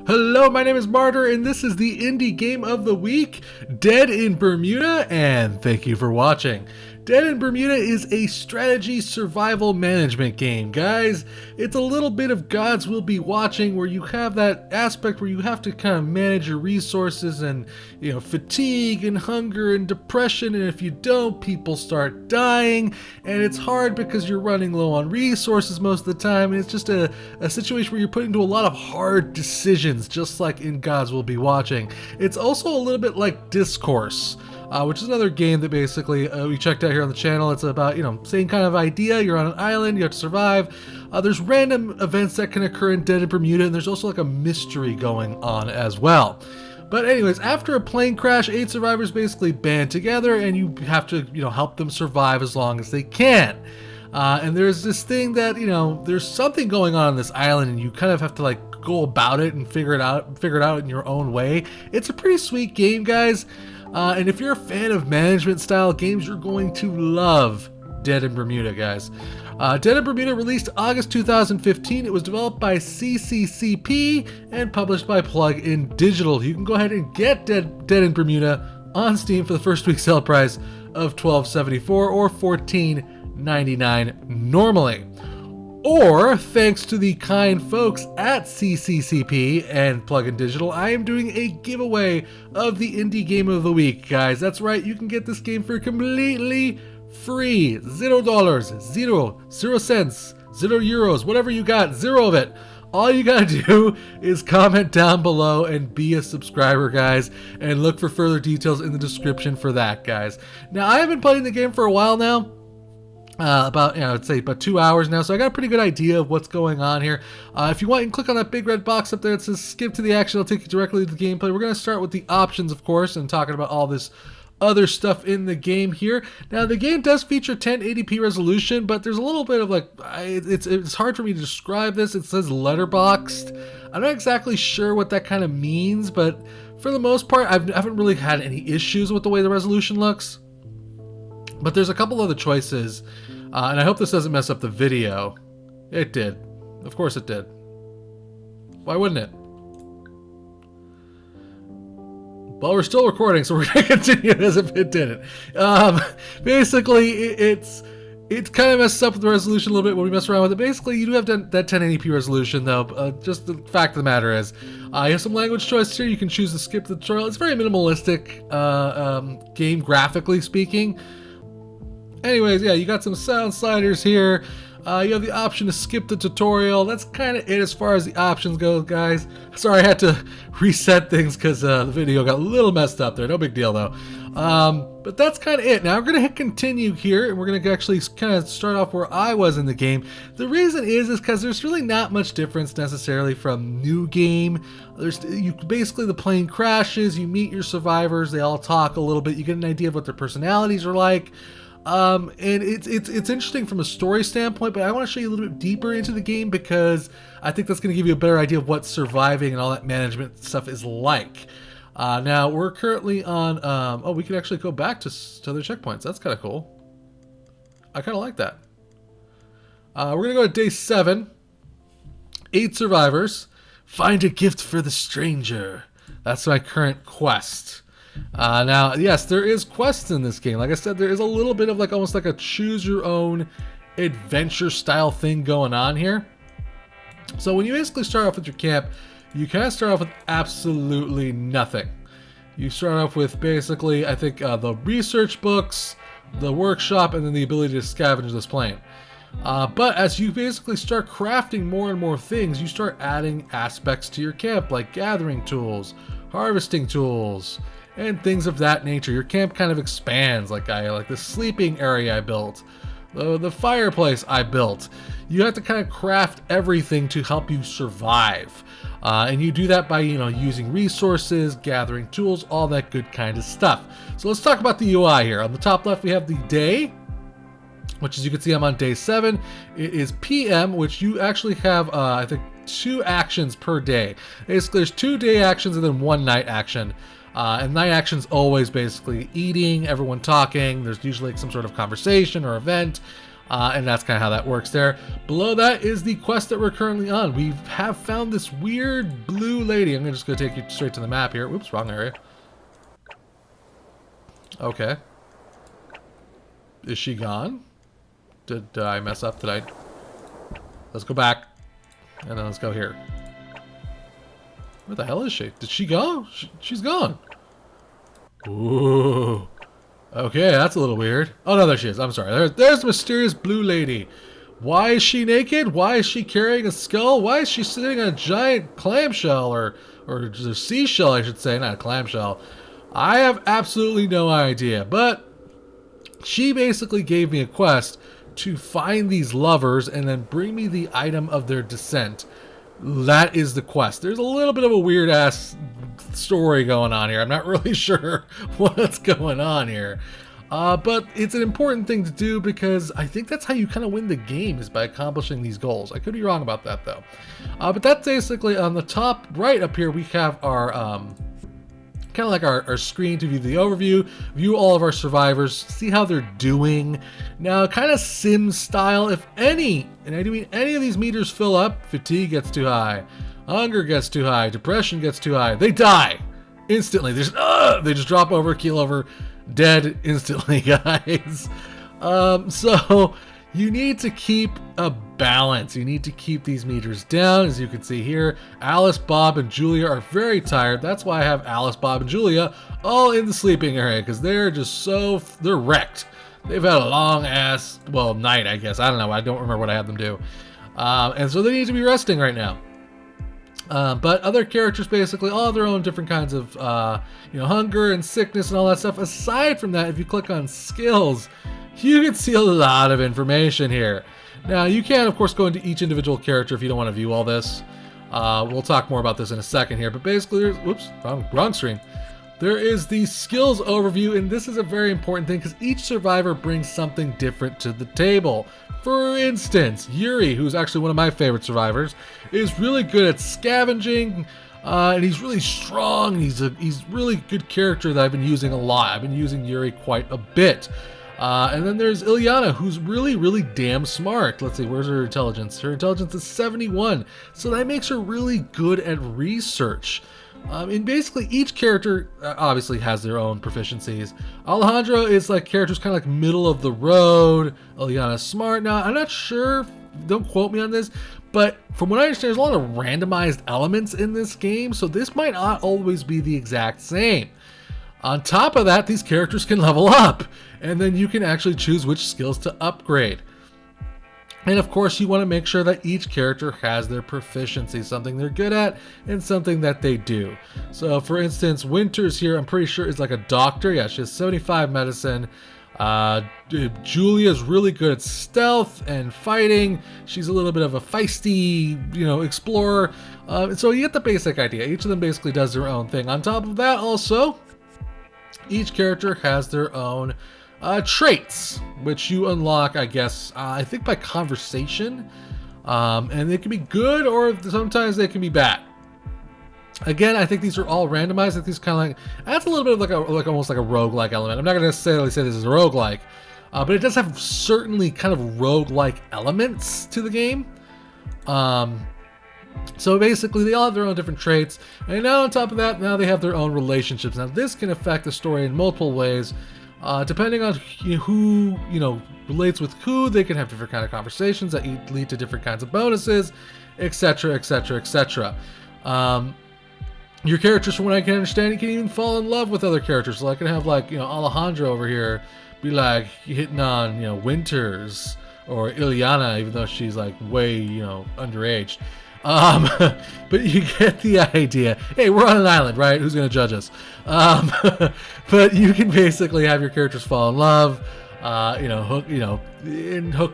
Hello, my name is Martyr, and this is the Indie Game of the Week, Dead in Bermuda, and thank you for watching. Dead in Bermuda is a strategy survival management game, guys. It's a little bit of Gods Will Be Watching, where you have that aspect where you have to kind of manage your resources and, fatigue and hunger and depression, and if you don't, people start dying, and it's hard because you're running low on resources most of the time, and it's just a situation where you're put into a lot of hard decisions, just like in Gods Will Be Watching. It's also a little bit like Discourse, which is another game that basically we checked out here on the channel. It's about, same kind of idea. You're on an island, you have to survive. There's random events that can occur in Dead in Bermuda, and there's also like a mystery going on as well. But anyways, after a plane crash, 8 survivors basically band together, and you have to, help them survive as long as they can. And there's this thing that, there's something going on this island, and you kind of have to go about it and figure it out in your own way. It's a pretty sweet game, guys. And if you're a fan of management style games, you're going to love Dead in Bermuda, guys. Dead in Bermuda released August 2015. It was developed by CCCP and published by Plug-in Digital. You can go ahead and get Dead in Bermuda on Steam for the first week sale price of $12.74 or $14.99 normally. Or, thanks to the kind folks at CCCP and Plug-in Digital, I am doing a giveaway of the Indie Game of the Week, guys. That's right, you can get this game for completely free. $0, 0 cents, €0, whatever you got, zero of it. All you gotta do is comment down below and be a subscriber, guys, and look for further details in the description for that, guys. Now, I have been playing the game for a while now. I'd say about 2 hours now, so I got a pretty good idea of what's going on here. If you want, you can click on that big red box up there that says skip to the action. It'll take you directly to the gameplay. We're going to start with the options, of course, and talking about all this other stuff in the game here. Now, the game does feature 1080p resolution, but there's a little bit of it's hard for me to describe this. It says letterboxed. I'm not exactly sure what that kind of means, but for the most part, I haven't really had any issues with the way the resolution looks. But there's a couple other choices, and I hope this doesn't mess up the video. It did. Of course it did. Why wouldn't it? Well, we're still recording, so we're going to continue as if it didn't. Basically, it kind of messes up with the resolution a little bit when we mess around with it. Basically, you do have that 1080p resolution, though. Just the fact of the matter is, you have some language choices here. You can choose to skip the tutorial. It's very minimalistic game, graphically speaking. Anyways, yeah, you got some sound sliders here. You have the option to skip the tutorial. That's kind of it as far as the options go, guys. Sorry, I had to reset things because the video got a little messed up there. No big deal, though. But that's kind of it. Now, we're going to hit continue here, and we're going to actually kind of start off where I was in the game. The reason is because there's really not much difference necessarily from new game. Basically, the plane crashes, you meet your survivors, they all talk a little bit, you get an idea of what their personalities are like. And it's interesting from a story standpoint, but I want to show you a little bit deeper into the game because I think that's going to give you a better idea of what surviving and all that management stuff is like. Now we're currently on, we can actually go back to other checkpoints. That's kind of cool. I kind of like that. We're going to go to day 7, 8 survivors, find a gift for the stranger. That's my current quest. Now, yes, there is quests in this game. Like I said, there is a little bit of almost like a choose your own adventure style thing going on here. So when you basically start off with your camp, you kind of start off with absolutely nothing. You start off with basically, I think, the research books, the workshop, and then the ability to scavenge this plane. But as you basically start crafting more and more things, you start adding aspects to your camp, like gathering tools, harvesting tools, and things of that nature. Your camp kind of expands, like the sleeping area I built, the fireplace I built. You have to kind of craft everything to help you survive. And you do that by, using resources, gathering tools, all that good kind of stuff. So let's talk about the UI here. On the top left, we have the day, which as you can see, I'm on day 7. It is PM, which you actually have, I think, 2 actions per day. Basically, there's 2 day actions and then 1 night action. And night action's always basically eating, everyone talking. There's usually some sort of conversation or event. And that's kind of how that works there. Below that is the quest that we're currently on. We have found this weird blue lady. I'm just going to take you straight to the map here. Oops, wrong area. Okay. Is she gone? Did I mess up? Did I? Let's go back. And then let's go here. Where the hell is she? Did she go? She's gone. Ooh. Okay, that's a little weird. Oh, no, there she is. I'm sorry. There's the mysterious blue lady. Why is she naked? Why is she carrying a skull? Why is she sitting on a giant clamshell or seashell, I should say, not a clamshell? I have absolutely no idea. But she basically gave me a quest to find these lovers and then bring me the item of their descent. That is the quest. There's a little bit of a weird ass story going on here. I'm not really sure what's going on here. But it's an important thing to do because I think that's how you kind of win the game, is by accomplishing these goals. I could be wrong about that though. But that's basically on the top right up here. We have our kind of like our screen to view the overview, view all of our survivors, see how they're doing. Now, kind of sim style, if any, and I do mean any of these meters fill up, fatigue gets too high, hunger gets too high, depression gets too high, they die instantly. They just drop over, keel over, dead instantly, guys. So you need to keep a balance. You need to keep these meters down. As you can see here, Alice, Bob, and Julia are very tired. That's why I have Alice, Bob, and Julia all in the sleeping area, because they're just they're wrecked. They've had a long ass, well, night, I guess. I don't know. I don't remember what I had them do. And so they need to be resting right now. But other characters basically all have their own different kinds of, hunger and sickness and all that stuff. Aside from that, if you click on skills, you can see a lot of information here. Now, you can, of course, go into each individual character if you don't want to view all this. We'll talk more about this in a second here, but basically, there's, wrong screen. There is the skills overview, and this is a very important thing because each survivor brings something different to the table. For instance, Yuri, who's actually one of my favorite survivors, is really good at scavenging, and he's really strong. He's really good character that I've been using a lot. I've been using Yuri quite a bit. And then there's Ilyana, who's really, really damn smart. Let's see, where's her intelligence? Her intelligence is 71, so that makes her really good at research. And basically each character obviously has their own proficiencies. Alejandro is like characters kind of like middle of the road. Ilyana's smart. Now, I'm not sure, don't quote me on this, but from what I understand, there's a lot of randomized elements in this game, so this might not always be the exact same. On top of that, these characters can level up, and then you can actually choose which skills to upgrade. And of course, you want to make sure that each character has their proficiency, something they're good at and something that they do. So for instance, Winters here, I'm pretty sure is like a doctor. Yeah, she has 75 medicine. Julia's really good at stealth and fighting. She's a little bit of a feisty, explorer. So you get the basic idea. Each of them basically does their own thing. On top of that, also, each character has their own traits, which you unlock, I guess, I think by conversation. And they can be good, or sometimes they can be bad. Again, I think these are all randomized. I think these kind of like, that's a little bit of like almost like a roguelike element. I'm not going to necessarily say this is a roguelike, but it does have certainly kind of roguelike elements to the game. So basically, they all have their own different traits, and now on top of that, now they have their own relationships. Now, this can affect the story in multiple ways. Depending on who, relates with who, they can have different kind of conversations that lead to different kinds of bonuses, etc., etc., etc. Your characters, from what I can understand, you can even fall in love with other characters. So I can have Alejandro over here be like hitting on, Winters or Ilyana, even though she's like way, underage. But you get the idea. Hey, we're on an island, right? Who's going to judge us? But you can basically have your characters fall in love, hook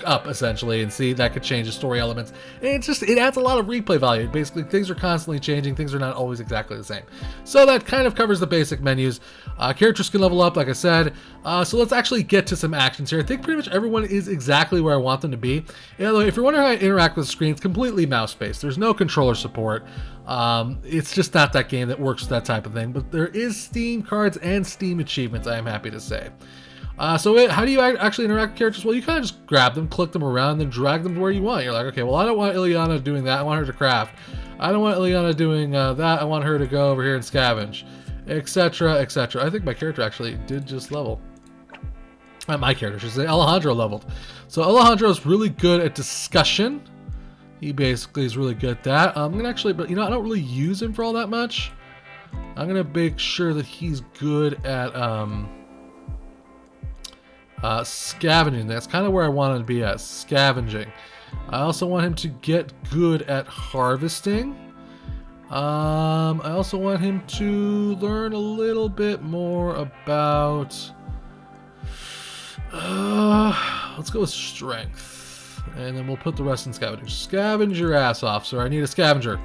up essentially, and see that could change the story elements. And it adds a lot of replay value. Basically, things are constantly changing. Things are not always exactly the same. So that kind of covers the basic menus. Characters can level up, like I said. So let's actually get to some actions here. I think pretty much everyone is exactly where I want them to be. If you're wondering how I interact with the screen, it's completely mouse-based. There's no controller support. It's just not that game that works with that type of thing. But there is Steam cards and Steam achievements, I am happy to say. How do you actually interact with characters? Well, you kind of just grab them, click them around, then drag them to where you want. You're like, okay, well, I don't want Ileana doing that. I want her to craft. I don't want Ileana doing that. I want her to go over here and scavenge, etc., etc. I think my character actually did just level. Not my character, I should say. Alejandro leveled. So Alejandro is really good at discussion. He basically is really good at that. I'm going to actually, but you know, I don't really use him for all that much. I'm going to make sure that he's good at scavenging. That's kind of where I want him to be at, scavenging. I also want him to get good at harvesting. I also want him to learn a little bit more about... let's go with strength. And then we'll put the rest in scavenging. Scavenge your ass off, sir. I need a scavenger.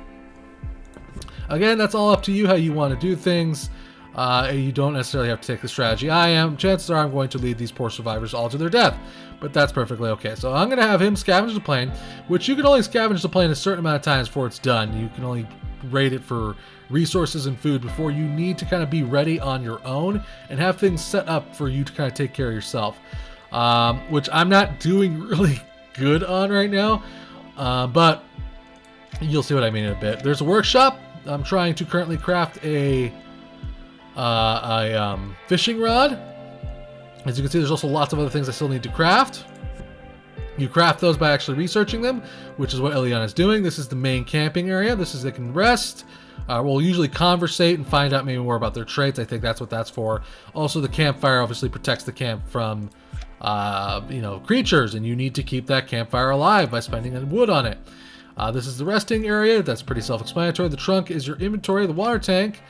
Again, that's all up to you how you want to do things. You don't necessarily have to take the strategy I am. Chances are I'm going to lead these poor survivors all to their death. But that's perfectly okay. So I'm going to have him scavenge the plane, which you can only scavenge the plane a certain amount of times before it's done. You can only raid it for resources and food before you need to kind of be ready on your own and have things set up for you to kind of take care of yourself. Which I'm not doing really good on right now. But you'll see what I mean in a bit. There's a workshop. I'm trying to currently craft a fishing rod. As you can see, there's also lots of other things I still need to craft. You craft those by actually researching them, which is what Ileana is doing. This is the main camping area. This is they can rest. We'll usually conversate and find out maybe more about their traits. I think that's what that's for. Also, the campfire obviously protects the camp from creatures, and you need to keep that campfire alive by spending wood on it. This is the resting area. That's pretty self-explanatory. The trunk is your inventory. The water tank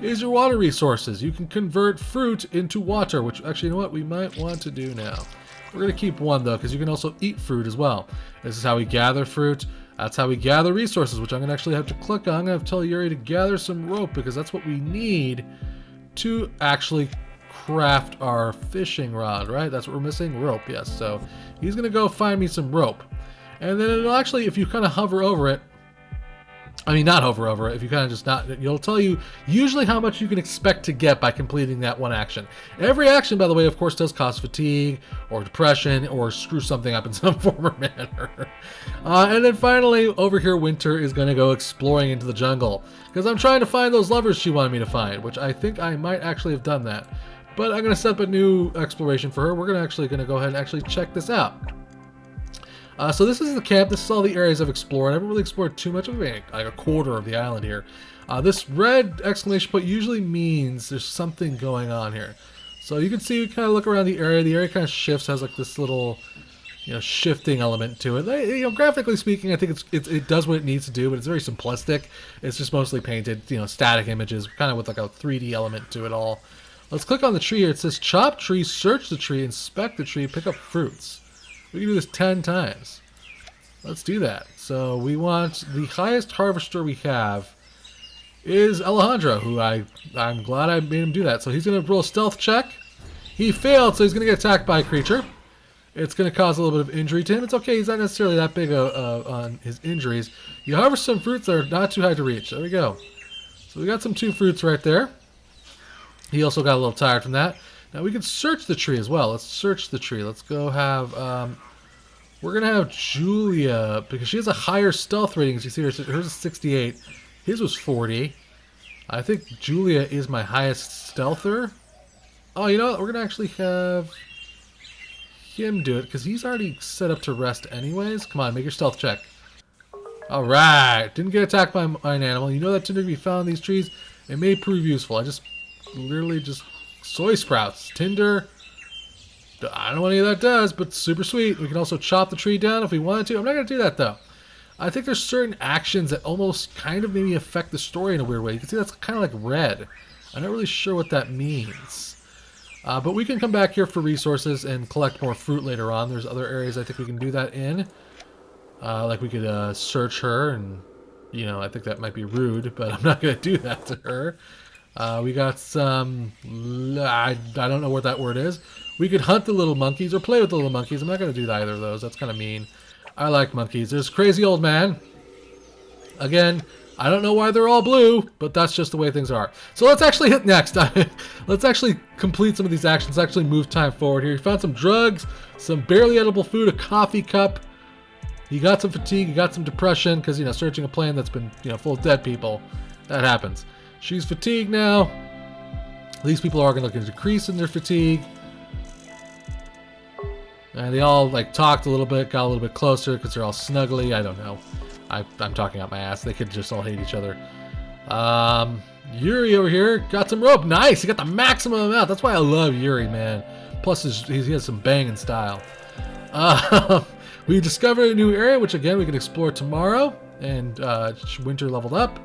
is your water resources. You can convert fruit into water, which actually, you know what? We might want to do now. We're going to keep one, though, because you can also eat fruit as well. This is how we gather fruit. That's how we gather resources, which I'm going to actually have to click on. I'm going to tell Yuri to gather some rope, because that's what we need to actually craft our fishing rod, right? That's what we're missing, rope, yes. So he's going to go find me some rope. And then it'll actually, if you kind of hover over it, I mean, not hover over it, if you kind of just not, it'll tell you usually how much you can expect to get by completing that one action. Every action, by the way, of course, does cause fatigue or depression or screw something up in some form or manner. And then finally, over here, Winter is going to go exploring into the jungle because I'm trying to find those lovers she wanted me to find, which I think I might actually have done that. But I'm going to set up a new exploration for her. We're going to go ahead and actually check this out. So this is the camp. This is all the areas I've explored. I haven't really explored too much of it, like a quarter of the island here. This red exclamation point usually means there's something going on here. So you can see, we kind of look around the area. The area kind of shifts, has like this little, shifting element to it. Graphically speaking, I think it does what it needs to do, but it's very simplistic. It's just mostly painted, static images, kind of with like a 3D element to it all. Let's click on the tree here. It says chop tree, search the tree, inspect the tree, pick up fruits. We can do this 10 times. Let's do that. So we want the highest harvester we have is Alejandro, who I'm glad I made him do that. So he's going to roll a stealth check. He failed, so he's going to get attacked by a creature. It's going to cause a little bit of injury to him. It's okay. He's not necessarily that big on his injuries. You harvest some fruits that are not too high to reach. There we go. So we got some 2 fruits right there. He also got a little tired from that. Now we can search the tree as well. Let's search the tree. Let's go have, we're going to have Julia, because she has a higher stealth rating. As you see, hers is 68. His was 40. I think Julia is my highest stealther. Oh, you know what? We're going to actually have him do it, because he's already set up to rest anyways. Come on, make your stealth check. All right. Didn't get attacked by an animal. You know that tinder can be found in these trees. It may prove useful. I just literally just... Soy sprouts, tinder. I don't know what any of that does, but super sweet. We can also chop the tree down if we wanted to. I'm not going to do that, though. I think there's certain actions that almost kind of maybe affect the story in a weird way. You can see that's kind of like red. I'm not really sure what that means. But we can come back here for resources and collect more fruit later on. There's other areas I think we can do that in. Like we could search her, and, I think that might be rude, but I'm not going to do that to her. We got some, I don't know what that word is. We could hunt the little monkeys or play with the little monkeys. I'm not going to do either of those. That's kind of mean. I like monkeys. There's Crazy Old Man. Again, I don't know why they're all blue, but that's just the way things are. So let's actually hit next. Let's actually complete some of these actions. Let's actually move time forward here. He found some drugs, some barely edible food, a coffee cup. He got some fatigue, he got some depression, because, you know, searching a plane that's been, you know, full of dead people. That happens. She's fatigued now. These people are going to decrease in their fatigue. And they all, like, talked a little bit, got a little bit closer, because they're all snuggly. I don't know. I'm talking out my ass. They could just all hate each other. Yuri over here got some rope. Nice! He got the maximum amount. That's why I love Yuri, man. Plus, he has some banging style. We discovered a new area, which, again, we can explore tomorrow. And winter leveled up.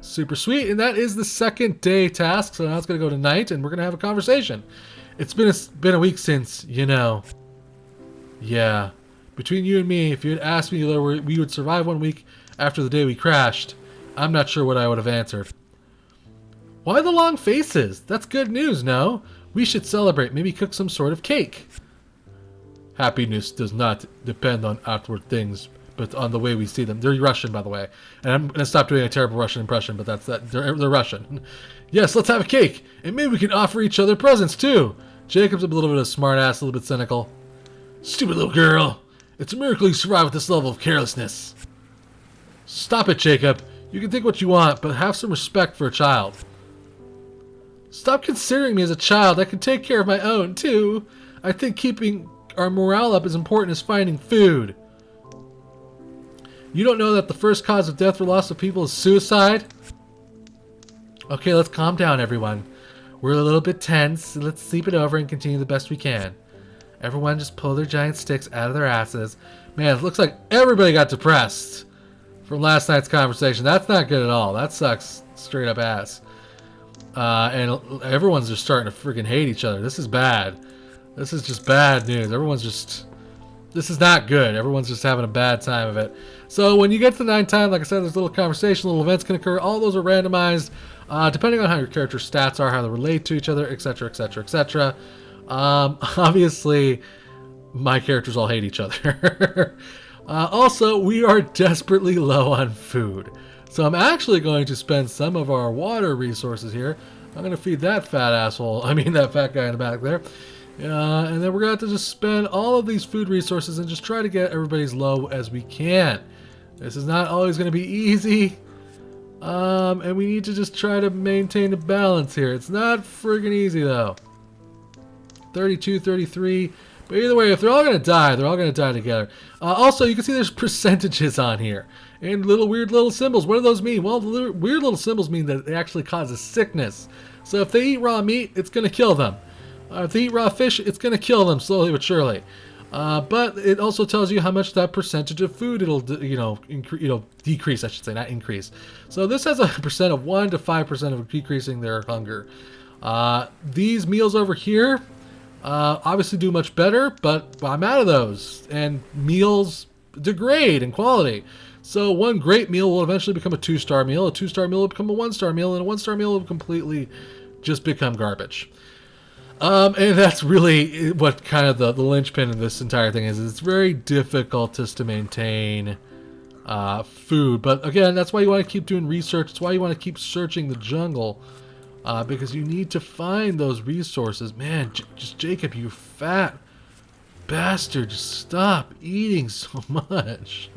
Super sweet. And that is the second day task. So now it's going to go to night, and we're going to have a conversation. It's been a week since, you know. Yeah. Between you and me, if you had asked me whether we would survive 1 week after the day we crashed, I'm not sure what I would have answered. Why the long faces? That's good news, no? We should celebrate. Maybe cook some sort of cake. Happiness does not depend on outward things, but on the way we see them. They're Russian, by the way. And I'm going to stop doing a terrible Russian impression, but that's that. They're Russian. Yes, let's have a cake. And maybe we can offer each other presents, too. Jacob's a little bit of a smart ass, a little bit cynical. Stupid little girl. It's a miracle you survive with this level of carelessness. Stop it, Jacob. You can think what you want, but have some respect for a child. Stop considering me as a child. I can take care of my own, too. I think keeping our morale up is important as finding food. You don't know that the first cause of death or loss of people is suicide? Okay, let's calm down, everyone. We're a little bit tense. Let's sleep it over and continue the best we can. Everyone just pull their giant sticks out of their asses. Man, it looks like everybody got depressed from last night's conversation. That's not good at all. That sucks straight up ass. And everyone's just starting to freaking hate each other. This is bad. This is just bad news. This is not good. Everyone's just having a bad time of it. So when you get to nighttime, like I said, there's a little conversation, little events can occur. All those are randomized, depending on how your character's stats are, how they relate to each other, etc., etc., etc. Obviously, my characters all hate each other. Also, we are desperately low on food. So I'm actually going to spend some of our water resources here. I'm going to feed that fat asshole, that fat guy in the back there. And then we're going to have to just spend all of these food resources and just try to get everybody as low as we can. This is not always going to be easy. And we need to just try to maintain a balance here. It's not friggin' easy, though. 32, 33. But either way, if they're all going to die, they're all going to die together. Also, you can see there's percentages on here. And weird little symbols. What do those mean? Well, the weird little symbols mean that it actually causes sickness. So if they eat raw meat, it's going to kill them. If they eat raw fish, it's going to kill them slowly but surely. But it also tells you how much that percentage of food it'll, decrease, I should say, not increase. So this has a percent of 1 to 5% of decreasing their hunger. These meals over here obviously do much better, but I'm out of those. And meals degrade in quality. So one great meal will eventually become a 2-star meal. A 2-star meal will become a 1-star meal, and a 1-star meal will completely just become garbage. And that's really what kind of the linchpin of this entire thing is. It's very difficult just to maintain food. But again, that's why you want to keep doing research. It's why you want to keep searching the jungle. Because you need to find those resources. Man, just Jacob, you fat bastard. Just stop eating so much.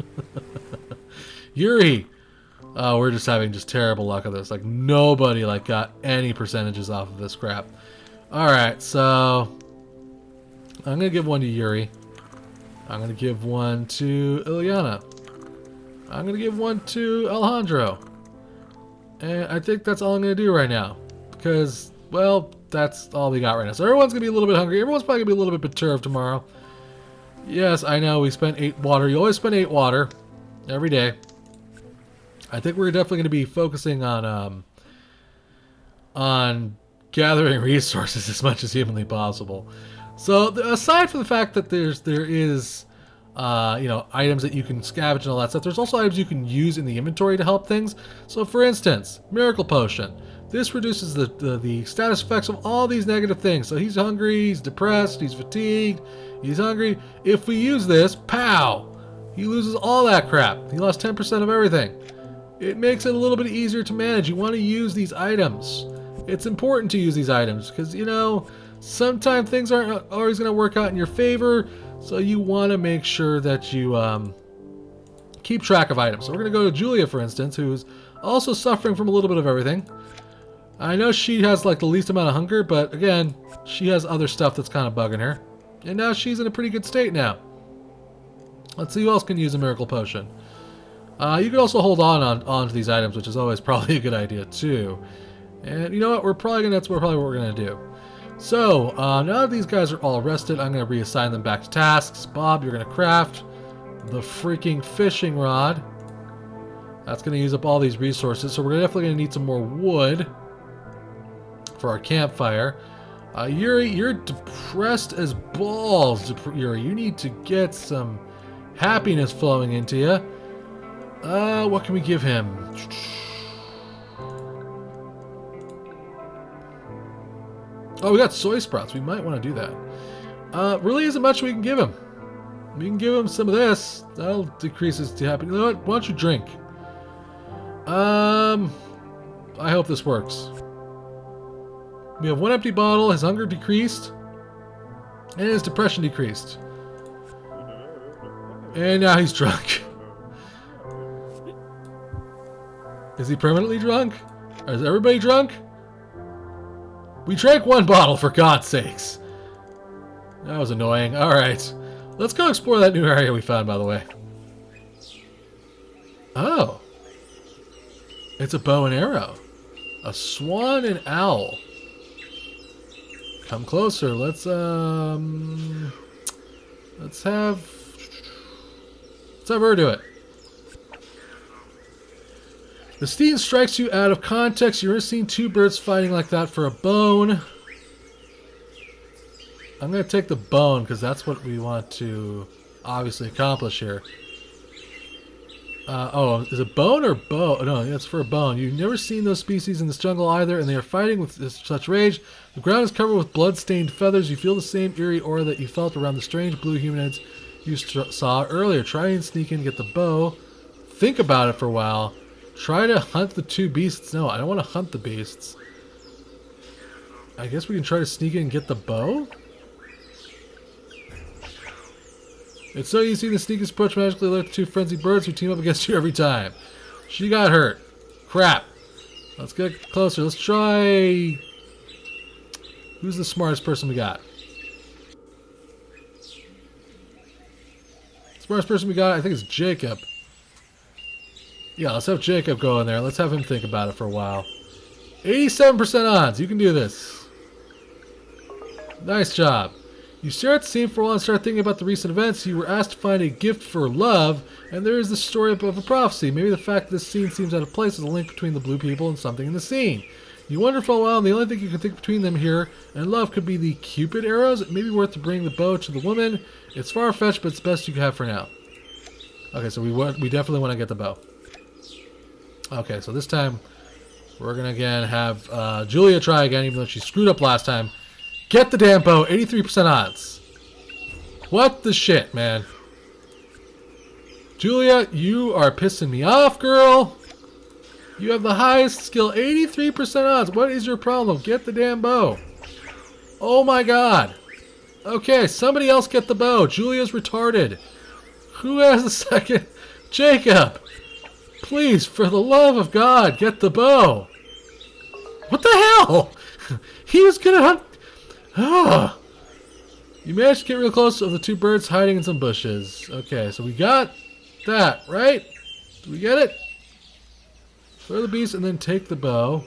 Yuri. We're just having just terrible luck with this. Like, nobody got any percentages off of this crap. Alright, so I'm going to give one to Yuri. I'm going to give one to Ilyana. I'm going to give one to Alejandro. And I think that's all I'm going to do right now. Because, well, that's all we got right now. So everyone's going to be a little bit hungry. Everyone's probably going to be a little bit perturbed tomorrow. Yes, I know, we spent 8 water. You always spend 8 water every day. I think we're definitely going to be focusing on gathering resources as much as humanly possible. So aside from the fact that there is items that you can scavenge and all that stuff, there's also items you can use in the inventory to help things. So for instance, Miracle Potion. This reduces the status effects of all these negative things. So he's hungry, he's depressed, he's fatigued, he's hungry. If we use this, pow! He loses all that crap. He lost 10% of everything. It makes it a little bit easier to manage. You want to use these items. It's important to use these items because, you know, sometimes things aren't always going to work out in your favor. So you want to make sure that you keep track of items. So we're going to go to Julia, for instance, who's also suffering from a little bit of everything. I know she has like the least amount of hunger, but again, she has other stuff that's kind of bugging her. And now she's in a pretty good state now. Let's see who else can use a miracle potion. You can also hold on to these items, which is always probably a good idea too. And you know what? That's probably what we're gonna do. So now that these guys are all rested, I'm gonna reassign them back to tasks. Bob, you're gonna craft the freaking fishing rod. That's gonna use up all these resources, so we're definitely gonna need some more wood for our campfire. Yuri, you're depressed as balls. Yuri, you need to get some happiness flowing into you. What can we give him? Oh, we got soy sprouts. We might want to do that. Really isn't much we can give him. We can give him some of this. That'll decrease his happiness. You know what? Why don't you drink? I hope this works. We have one empty bottle. His hunger decreased. And his depression decreased. And now he's drunk. Is he permanently drunk? Or is everybody drunk? We drank one bottle, for God's sakes. That was annoying. Alright. Let's go explore that new area we found, by the way. Oh. It's a bow and arrow. A swan and owl. Come closer. Let's have her do it. The steam strikes you out of context. You're seeing two birds fighting like that for a bone. I'm going to take the bone because that's what we want to obviously accomplish here. Oh, is it bone or bow? No, it's for a bone. You've never seen those species in this jungle either, and they are fighting with such rage. The ground is covered with blood-stained feathers. You feel the same eerie aura that you felt around the strange blue humanoids you saw earlier. Try and sneak in and get the bow. Think about it for a while. Try to hunt the two beasts. No, I don't want to hunt the beasts. I guess we can try to sneak in and get the bow? It's so easy to sneak and approach magically alert the two frenzied birds who team up against you every time. She got hurt. Crap. Let's get closer. Let's try... Who's the smartest person we got? Smartest person we got, I think it's Jacob. Yeah, let's have Jacob go in there. Let's have him think about it for a while. 87% odds. You can do this. Nice job. You stare at the scene for a while and start thinking about the recent events. You were asked to find a gift for love, and there is the story of a prophecy. Maybe the fact that this scene seems out of place is a link between the blue people and something in the scene. You wonder for a while, and the only thing you can think between them here and love could be the Cupid arrows. It may be worth to bring the bow to the woman. It's far-fetched, but it's best you can have for now. Okay, so we definitely want to get the bow. Okay, so this time we're going to again have Julia try again, even though she screwed up last time. Get the damn bow, 83% odds. What the shit, man? Julia, you are pissing me off, girl. You have the highest skill, 83% odds. What is your problem? Get the damn bow. Oh my god. Okay, somebody else get the bow. Julia's retarded. Who has the second? Jacob. Please, for the love of God, get the bow. What the hell? He was gonna hunt... Oh. You managed to get real close to the two birds hiding in some bushes. Okay, so we got that, right? Did we get it? Throw the beast and then take the bow.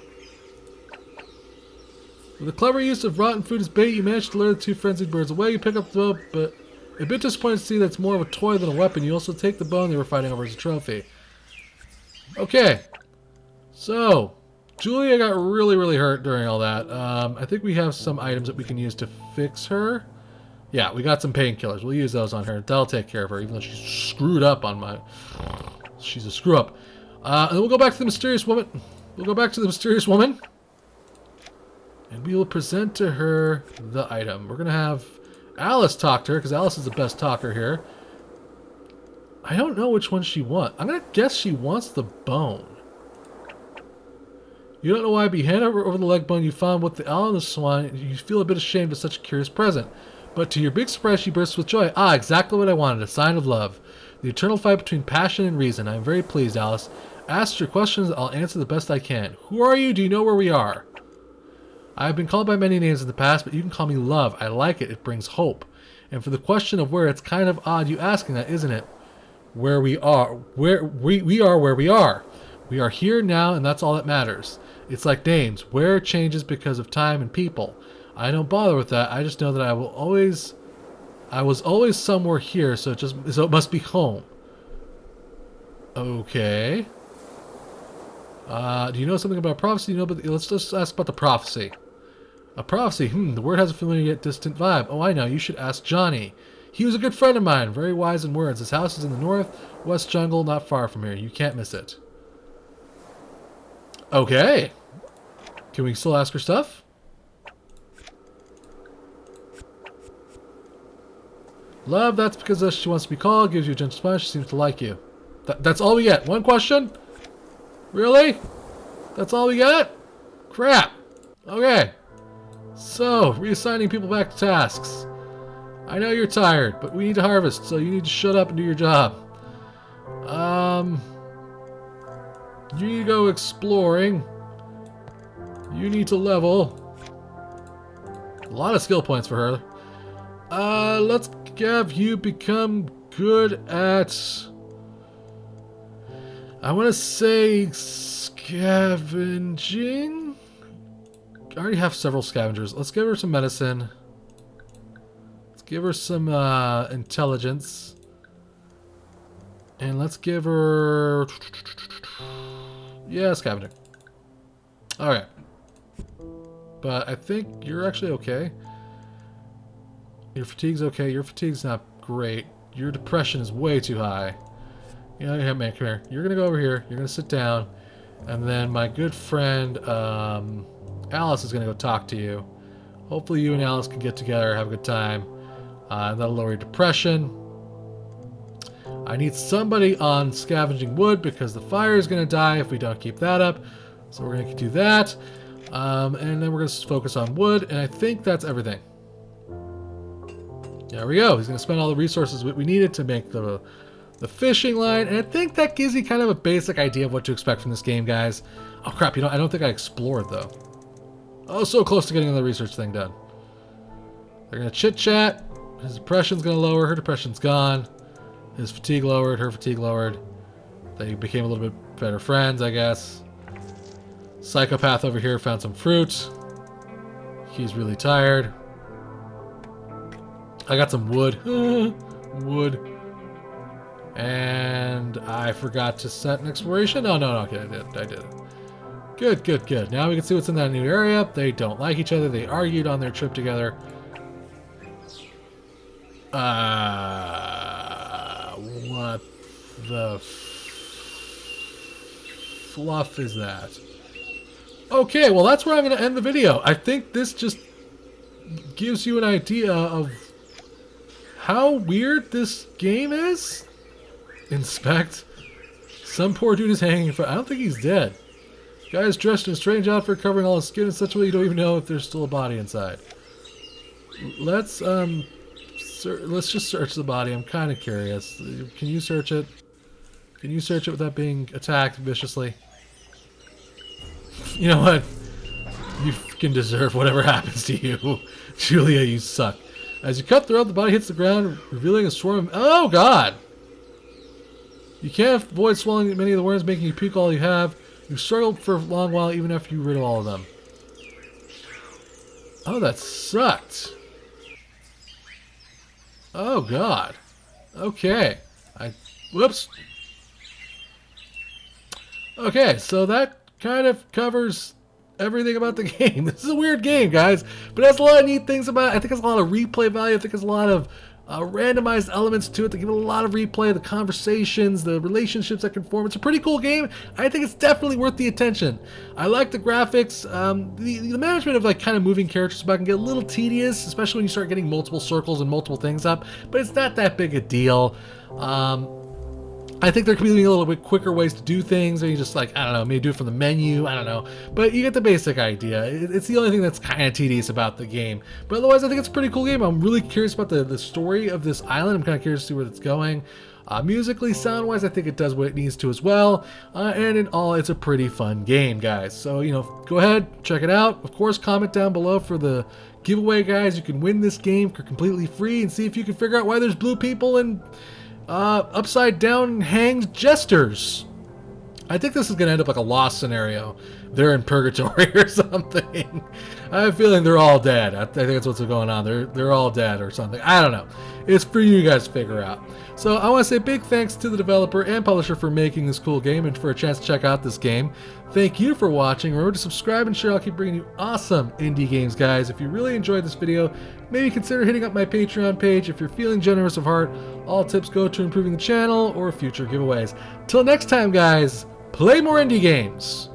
With a clever use of rotten food as bait, you managed to lure the two frenzied birds away. You pick up the bow, but a bit disappointed to see that it's more of a toy than a weapon. You also take the bow they were fighting over as a trophy. Okay, so Julia got really, really hurt during all that. I think we have some items that we can use to fix her. Yeah, we got some painkillers. We'll use those on her. That'll take care of her, even though she's screwed up on my... She's a screw up. And then we'll go back to the mysterious woman. We'll go back to the mysterious woman. And we will present to her the item. We're going to have Alice talk to her, because Alice is the best talker here. I don't know which one she wants. I'm going to guess she wants the bone. You don't know why, but you hand over the leg bone you found with the owl and the swan. You feel a bit ashamed of such a curious present. But to your big surprise, she bursts with joy. Ah, exactly what I wanted, a sign of love. The eternal fight between passion and reason. I am very pleased, Alice. Ask your questions, I'll answer the best I can. Who are you? Do you know where we are? I have been called by many names in the past, but you can call me Love. I like it. It brings hope. And for the question of where, it's kind of odd you asking that, isn't it? Where we are. We are where we are. We are here now, and that's all that matters. It's like names. Where changes because of time and people. I don't bother with that. I just know that I was always somewhere here, so it must be home. Okay. Do you know something about prophecy? You know, but let's just ask about the prophecy. A prophecy. The word has a familiar yet distant vibe. Oh, I know. You should ask Johnny. He was a good friend of mine. Very wise in words. His house is in the northwest jungle, not far from here. You can't miss it. Okay. Can we still ask her stuff? Love, that's because she wants to be called, gives you a gentle smile, she seems to like you. That's all we get? One question? Really? That's all we got? Crap. Okay. So, reassigning people back to tasks. I know you're tired, but we need to harvest, so you need to shut up and do your job. You need to go exploring. You need to level. A lot of skill points for her. Let's have you become good at... I want to say scavenging? I already have several scavengers. Let's give her some medicine. Let's give her some intelligence. And let's give her... Yeah, scavenging. Alright. But I think you're actually okay. Your fatigue's okay. Your fatigue's not great. Your depression is way too high. You know, hey, man, come here. You're going to go over here. You're going to sit down. And then my good friend, Alice is going to go talk to you. Hopefully you and Alice can get together, have a good time. That'll lower your depression. I need somebody on scavenging wood because the fire is going to die if we don't keep that up. So we're going to do that. And then we're going to focus on wood. And I think that's everything. There we go. He's going to spend all the resources we needed to make the fishing line. And I think that gives you kind of a basic idea of what to expect from this game, guys. Oh, crap. You know, I don't think I explored, though. Oh, so close to getting the research thing done. They're going to chit-chat. His depression's going to lower. Her depression's gone. His fatigue lowered. Her fatigue lowered. They became a little bit better friends, I guess. Psychopath over here found some fruit. He's really tired. I got some wood. Wood. And I forgot to set an exploration. Oh, no, okay, I did. Good, good, good. Now we can see what's in that new area. They don't like each other. They argued on their trip together. What the fluff is that? Okay, well, that's where I'm going to end the video. I think this just gives you an idea of how weird this game is. Inspect. Some poor dude is hanging for... I don't think he's dead. Guy is dressed in a strange outfit covering all his skin in such a way you don't even know if there's still a body inside. Let's just search the body. I'm kind of curious. Can you search it? Can you search it without being attacked viciously? You know what? You can deserve whatever happens to you. Julia, you suck. As you cut through, the body hits the ground, revealing a swarm of... Oh, God! You can't avoid swallowing many of the worms, making you puke all you have. You struggled for a long while, even after you rid of all of them. Oh, that sucked. Oh, God. Okay. Whoops. Okay, so that kind of covers everything about the game. This is a weird game, guys, but it has a lot of neat things about it. I think it has a lot of replay value. I think there's a lot of randomized elements to it that give it a lot of replay, the conversations, the relationships that can form. It's a pretty cool game. I think it's definitely worth the attention. I like the graphics. The management of like kind of moving characters about can get a little tedious, especially when you start getting multiple circles and multiple things up, but it's not that big a deal. I think there could be a little bit quicker ways to do things. Maybe just like, I don't know, maybe do it from the menu. I don't know. But you get the basic idea. It's the only thing that's kind of tedious about the game. But otherwise, I think it's a pretty cool game. I'm really curious about the story of this island. I'm kind of curious to see where it's going. Musically, sound-wise, I think it does what it needs to as well. And in all, it's a pretty fun game, guys. So, you know, go ahead, check it out. Of course, comment down below for the giveaway, guys. You can win this game for completely free and see if you can figure out why there's blue people and upside down hanged jesters. I think this is going to end up like a lost scenario. They're in purgatory or something. I have a feeling they're all dead. I think that's what's going on. They're all dead or something. I don't know. It's for you guys to figure out. So I want to say big thanks to the developer and publisher for making this cool game and for a chance to check out this game. Thank you for watching. Remember to subscribe and share. I'll keep bringing you awesome indie games, guys. If you really enjoyed this video, maybe consider hitting up my Patreon page. If you're feeling generous of heart, all tips go to improving the channel or future giveaways. Till next time, guys, play more indie games.